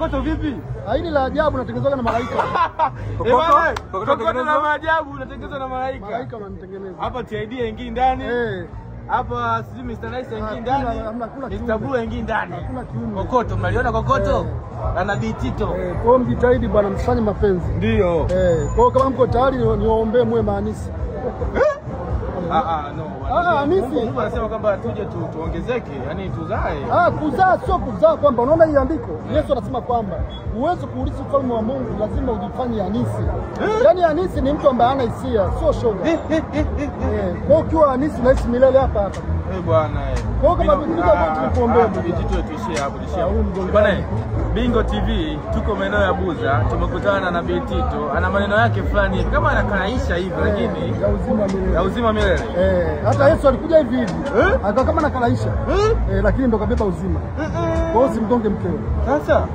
Kokoto vipi? Hili la ajabu natengenezwa na malaika. Kokoto na maajabu natengenezwa na malaika. Malaika wanamtengeneza. Hapa TID ingii ndani. Hapa sisi Mr. Nice ingii ndani. Mr. Blue ingii ndani. Kokoto mnaliona kokoto? Ana Bitito. Kwa mjitahidi bwana mfanye mapenzi. Ndio. Kwa kama mko tayari niwaombee mwe maanisi. No. Anisi. Mungu anasema kwamba tuje tuongezeke, yani tuzae. Kuzaa sio kuzaa kwamba unaona hii andiko. Yesu anasema kwamba uwezo kuurithi ufalme wa Mungu lazima ujifanye anisi. Yaani anisi ni mtu ambaye hana hisia, sio shoga. Kwa ukiwa anisi unaishi milele hapa. Bwana Kwa kama vile tukuombea Bitito tuishie hapo. Bwana Bingo TV tuko maeneo ya Buza, tumekutana na Bitito. Ana maneno yake fulani kama anakanaisha hivi lakini ya uzima milele. Hata Yesu alikuja hivi hivi. Akawa kama anakanaisha. Lakini ndo kabeba uzima. Kwa hiyo simgonge mkeo. Sasa